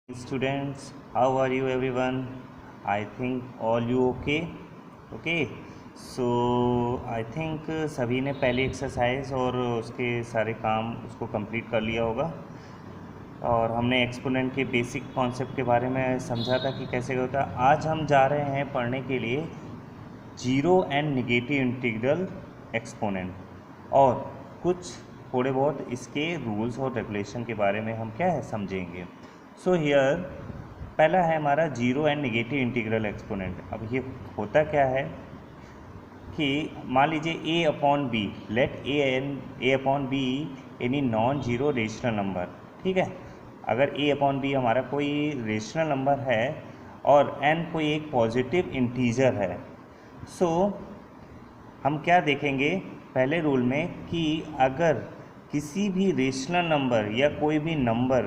Students, how are you everyone? I think all you okay. So I think सभी ने पहली exercise और उसके सारे काम उसको कंप्लीट कर लिया होगा और हमने एक्सपोनेंट के बेसिक कॉन्सेप्ट के बारे में समझा था कि कैसे होता है। आज हम जा रहे हैं पढ़ने के लिए zero and negative integral exponent और कुछ थोड़े बहुत इसके रूल्स और रेगुलेशन के बारे में हम क्या है समझेंगे। सो हियर पहला है हमारा zero and negative integral exponent. अब ये होता क्या है कि मान लीजिए A upon B, let A upon B any non zero rational number. ठीक है, अगर ए अपॉन बी हमारा कोई रेशनल नंबर है और एन कोई एक पॉजिटिव इंटीजर है, सो हम क्या देखेंगे पहले रूल में कि अगर किसी भी रेशनल नंबर या कोई भी नंबर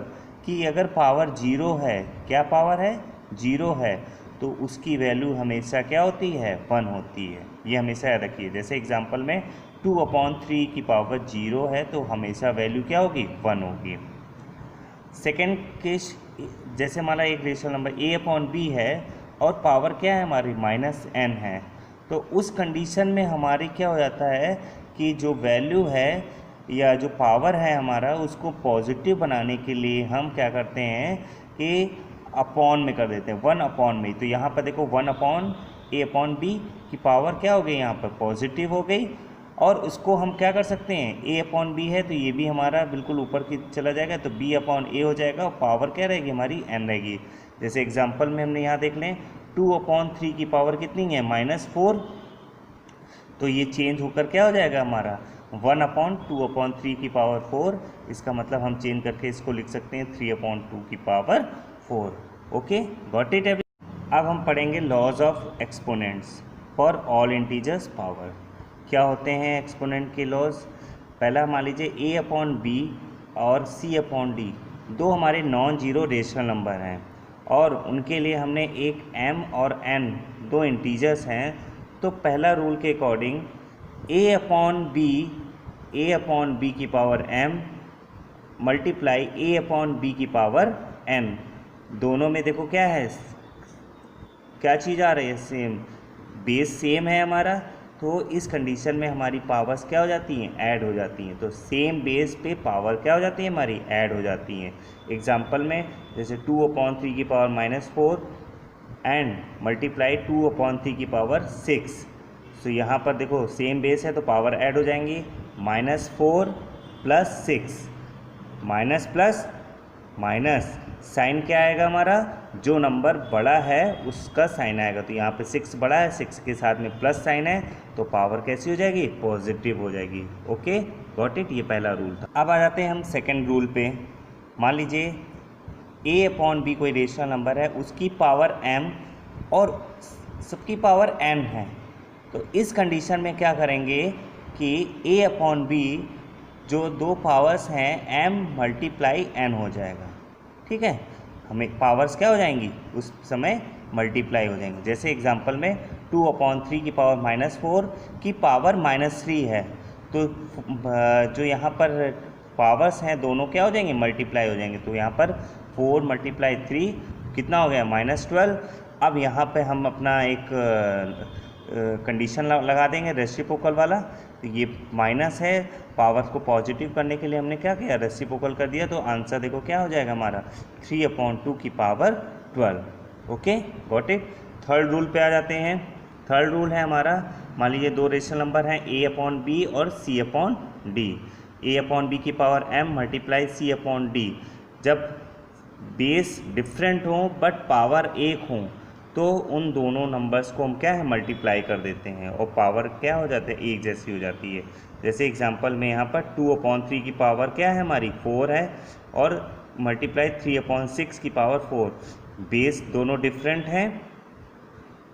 की अगर पावर जीरो है, क्या पावर है जीरो है, तो उसकी वैल्यू हमेशा क्या होती है वन होती है। ये हमेशा याद रखिए। जैसे एग्जांपल में 2/3 की पावर जीरो है तो हमेशा वैल्यू क्या होगी वन होगी। सेकेंड केस, जैसे हमारा एक rational number a upon b है और पावर क्या है हमारी -n है, तो उस कंडीशन में हमारी क्या हो जाता है कि जो वैल्यू है या जो पावर है हमारा उसको पॉजिटिव बनाने के लिए हम क्या करते हैं कि अपॉन में कर देते हैं, 1/, में। तो यहाँ पर देखो 1/a/b की पावर क्या हो गई यहाँ पर पॉजिटिव हो गई, और उसको हम क्या कर सकते हैं a/b है तो ये भी हमारा बिल्कुल ऊपर की चला जाएगा, तो b/a हो जाएगा और पावर क्या रहेगी हमारी n रहेगी। जैसे एग्जांपल में हमने यहाँ देख लें 2/3 की पावर कितनी है -4, तो ये चेंज होकर क्या हो जाएगा हमारा 1/2/3 की पावर 4। इसका मतलब हम चेंज करके इसको लिख सकते हैं 3/2 की power 4। Okay, got it every. अब हम पढ़ेंगे laws of exponents for all integers power. क्या होते हैं एक्सपोनेंट के लॉज? पहला मान लीजिए a/b और c/d दो हमारे नॉन जीरो रेशनल नंबर हैं और उनके लिए हमने एक m और n दो इंटीजर्स हैं। तो पहला रूल के अकॉर्डिंग a/b की पावर m मल्टीप्लाई a/b की पावर n, दोनों में देखो क्या है, क्या चीज़ आ रही है सेम, बेस सेम है हमारा, तो इस कंडीशन में हमारी पावर्स क्या हो जाती हैं ऐड हो जाती हैं। तो सेम बेस पे पावर क्या हो जाती है हमारी ऐड हो जाती हैं। एग्जांपल में जैसे 2/3 की पावर -4 एंड मल्टीप्लाई 2/3 की पावर 6, तो यहाँ पर देखो सेम बेस है तो पावर ऐड हो जाएंगी, -4 + 6, माइनस प्लस माइनस, साइन क्या आएगा हमारा, जो नंबर बड़ा है उसका साइन आएगा। तो यहाँ पे 6 बड़ा है, 6 के साथ में प्लस साइन है तो पावर कैसी हो जाएगी पॉजिटिव हो जाएगी। ओके, गॉट इट, ये पहला रूल था। अब आ जाते हैं हम सेकंड रूल पे। मान लीजिए a/b कोई रेशनल नंबर है, उसकी पावर m और सबकी पावर n है, तो इस कंडीशन में क्या करेंगे कि a/b जो दो पावर्स हैं m × n हो जाएगा। ठीक है, हमें पावर्स क्या हो जाएंगी उस समय मल्टीप्लाई हो जाएंगी। जैसे एग्जांपल में 2/3 की पावर -4 की पावर -3 है, तो जो यहाँ पर पावर्स हैं दोनों क्या हो जाएंगे मल्टीप्लाई हो जाएंगे। तो यहाँ पर 4 × 3 कितना हो गया -12। अब यहाँ पे हम अपना एक कंडीशन लगा देंगे रेसिप्रोकल वाला। तो ये माइनस है, पावर को पॉजिटिव करने के लिए हमने क्या किया रेसिप्रोकल कर दिया, तो आंसर देखो क्या हो जाएगा हमारा 3/2 की power 12। Okay, got it. Third rule पे आ जाते हैं। थर्ड रूल है हमारा, मान लीजिए दो रेशनल नंबर हैं a/b और c/d। a/b की पावर m मल्टीप्लाई c/d, जब बेस डिफरेंट हो बट पावर एक हो तो उन दोनों नंबर्स को हम क्या है मल्टीप्लाई कर देते हैं और पावर क्या हो जाता है एक जैसी हो जाती है। जैसे एग्जांपल में यहाँ पर 2/3 की पावर क्या है हमारी 4 है और मल्टीप्लाई 3/6 की पावर 4, बेस दोनों डिफरेंट हैं,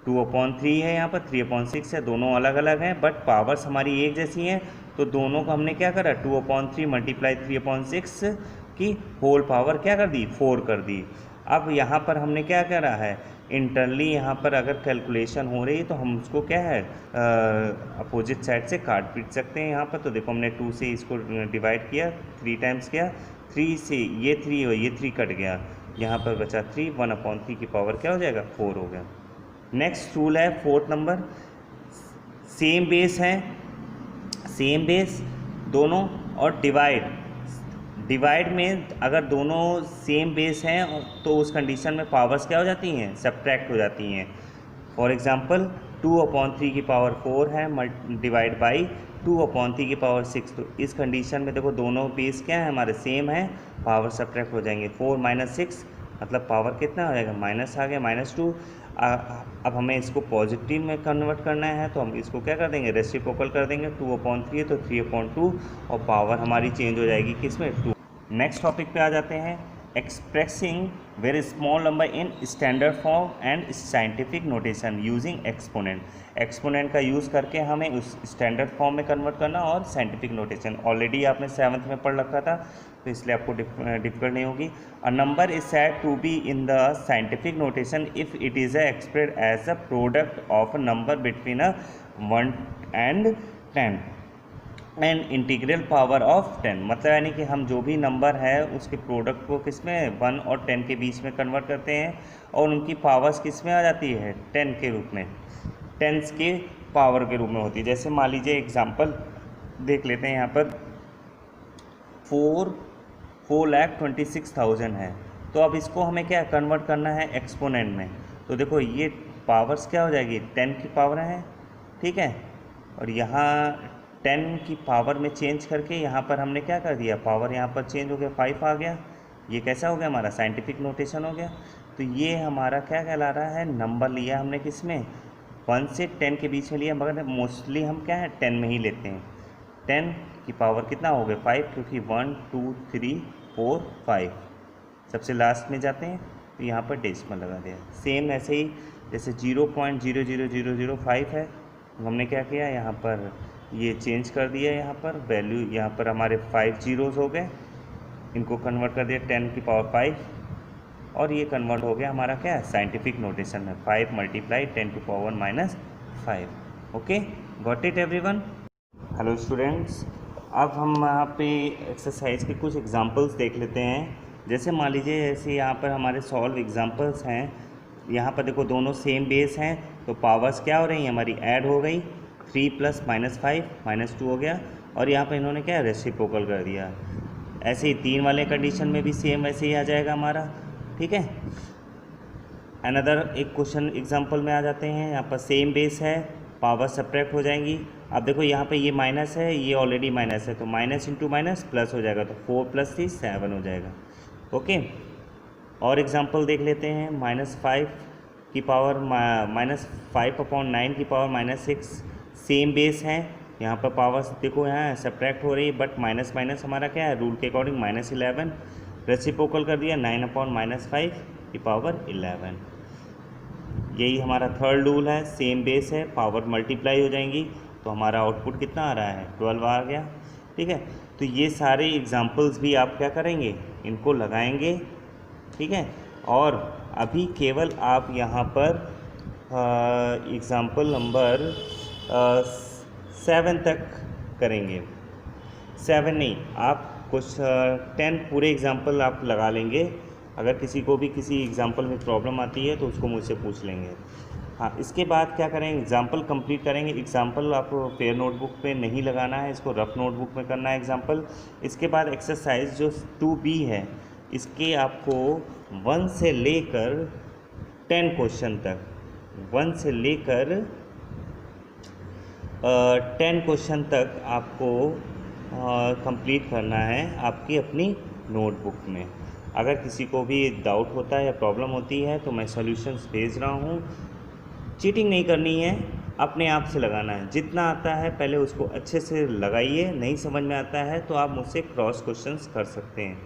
2/3 है यहाँ पर 3/6 है, दोनों अलग अलग हैं बट पावर्स हमारी एक जैसी हैं, तो दोनों को हमने क्या करा 2/3 मल्टीप्लाई 3/6 की होल पावर क्या कर दी 4 कर दी। अब यहाँ पर हमने क्या करा है इंटरनली, यहाँ पर अगर कैलकुलेशन हो रही है तो हम उसको क्या है अपोजिट साइड से काट पीट सकते हैं। यहाँ पर तो देखो हमने 2 से इसको डिवाइड किया, 3 टाइम्स किया, 3 से ये 3 और ये 3 कट गया, यहाँ पर बचा 3, 1/3 की पावर क्या हो जाएगा 4 हो गया। नेक्स्ट रूल है 4th नंबर, सेम बेस है, सेम बेस दोनों, और डिवाइड में अगर दोनों सेम बेस हैं तो उस कंडीशन में पावर्स क्या हो जाती हैं, सब्ट्रैक्ट हो जाती हैं। फॉर एग्जांपल 2/3 की पावर 4 है डिवाइड बाई 2/3 की पावर 6, तो इस कंडीशन में देखो दोनों बेस क्या है हमारे सेम है, पावर सब्ट्रैक्ट हो जाएंगे। 4 - 6 मतलब पावर कितना हो जाएगा, माइनस आ गया, -2। अब हमें इसको पॉजिटिव में कन्वर्ट करना है तो हम इसको क्या कर देंगे, रेसिप्रोकल कर देंगे। 2/3 है तो 3/2 और पावर हमारी चेंज हो जाएगी किस में, 2। नेक्स्ट टॉपिक पे आ जाते हैं, expressing very small number in standard form and scientific notation using exponent. Exponent का यूज़ करके हमें उस स्टैंडर्ड फॉर्म में कन्वर्ट करना और साइंटिफिक नोटेशन। ऑलरेडी आपने 7th में पढ़ रखा था तो इसलिए आपको डिफिकल्ट नहीं होगी। A number is said to be in the scientific notation if it is expressed as a product of a number between 1 and 10 and integral power of 10। मतलब यानी कि हम जो भी नंबर है उसके प्रोडक्ट को किस में 1 और 10 के बीच में कन्वर्ट करते हैं और उनकी पावर्स किस में आ जाती है, 10 के रूप में, 10s के पावर के रूप में होती है। जैसे मान लीजिए एग्जांपल देख लेते हैं, यहाँ पर 4,26,000 है, तो अब इसको हमें क्या कन्वर्ट करना है एक्सपोनेंट में। तो देखो ये पावर्स क्या हो जाएगी, 10 की पावर है, ठीक है, और यहाँ 10 की पावर में चेंज करके यहाँ पर हमने क्या कर दिया, पावर यहाँ पर चेंज हो गया, 5 आ गया। ये कैसा हो गया, हमारा साइंटिफिक नोटेशन हो गया। तो ये हमारा क्या कहला रहा है, नंबर लिया हमने किस में, 1 से 10 के बीच में लिया, मगर मोस्टली हम क्या है 10 में ही लेते हैं। 10 की पावर कितना हो गया 5, क्योंकि 1 2 3 4 5 सबसे लास्ट में जाते हैं, तो यहाँ पर डेसिमल लगा दिया। सेम ऐसे ही जैसे 0.00005 है, हमने क्या किया, यहाँ पर ये चेंज कर दिया, यहाँ पर वैल्यू, यहाँ पर हमारे 5 जीरोज़ हो गए, इनको कन्वर्ट कर दिया 10 की पावर 5, और ये कन्वर्ट हो गया हमारा क्या साइंटिफिक नोटेशन में, 5 × 10⁻⁻⁵। Okay, got it everyone. Hello students, अब हम यहाँ पे एक्सरसाइज के कुछ एग्जांपल्स देख लेते हैं। जैसे मान लीजिए जैसे यहाँ पर हमारे सॉल्व एग्जांपल्स हैं, यहाँ पर देखो दोनों सेम बेस हैं तो पावर्स क्या हो रही हैं हमारी, ऐड हो गई, 3 + -5 -2 हो गया, और यहाँ पर इन्होंने क्या रेसिप्रोकल कर दिया। ऐसे ही 3 वाले कंडीशन में भी सेम वैसे ही आ जाएगा हमारा, ठीक है। अनदर एक क्वेश्चन एग्जांपल में आ जाते हैं, यहाँ पर सेम बेस है, पावर सब्ट्रैक्ट हो जाएंगी। अब देखो यहाँ पे ये माइनस है, ये ऑलरेडी माइनस है, तो माइनस इंटू माइनस प्लस हो जाएगा, तो 4 + 3 7 हो जाएगा। ओके, और एग्जांपल देख लेते हैं, -5 की पावर -5/9 की पावर -6, सेम बेस है, यहाँ पर पावर्स देखो यहाँ सब्ट्रैक्ट हो रही है, बट माइनस माइनस हमारा क्या है रूल के अकॉर्डिंग -11, रेसिप्रोकल कर दिया 9/-5 की पावर 11। यही हमारा थर्ड रूल है, सेम बेस है, पावर मल्टीप्लाई हो जाएंगी, तो हमारा आउटपुट कितना आ रहा है 12 आ गया, ठीक है। तो ये सारे एग्जांपल्स भी आप क्या करेंगे, इनको लगाएंगे, ठीक है। और अभी केवल आप यहाँ पर एग्ज़ाम्पल नंबर 7 तक करेंगे, 7 नहीं, आप कुछ 10 पूरे एग्जांपल आप लगा लेंगे। अगर किसी को भी किसी एग्जांपल में प्रॉब्लम आती है तो उसको मुझसे पूछ लेंगे। हाँ, इसके बाद क्या करेंगे, एग्जांपल कंप्लीट करेंगे। एग्जांपल आपको फेयर नोटबुक पे नहीं लगाना है, इसको रफ नोटबुक में करना है एग्जांपल। इसके बाद एक्सरसाइज जो 2B है, इसके आपको 1 से लेकर 10 क्वेश्चन तक, 1 से लेकर 10 क्वेश्चन तक आपको कंप्लीट करना है आपकी अपनी नोटबुक में। अगर किसी को भी डाउट होता है या प्रॉब्लम होती है तो मैं सॉल्यूशंस भेज रहा हूँ। चीटिंग नहीं करनी है, अपने आप से लगाना है। जितना आता है पहले उसको अच्छे से लगाइए, नहीं समझ में आता है तो आप मुझसे क्रॉस क्वेश्चंस कर सकते हैं।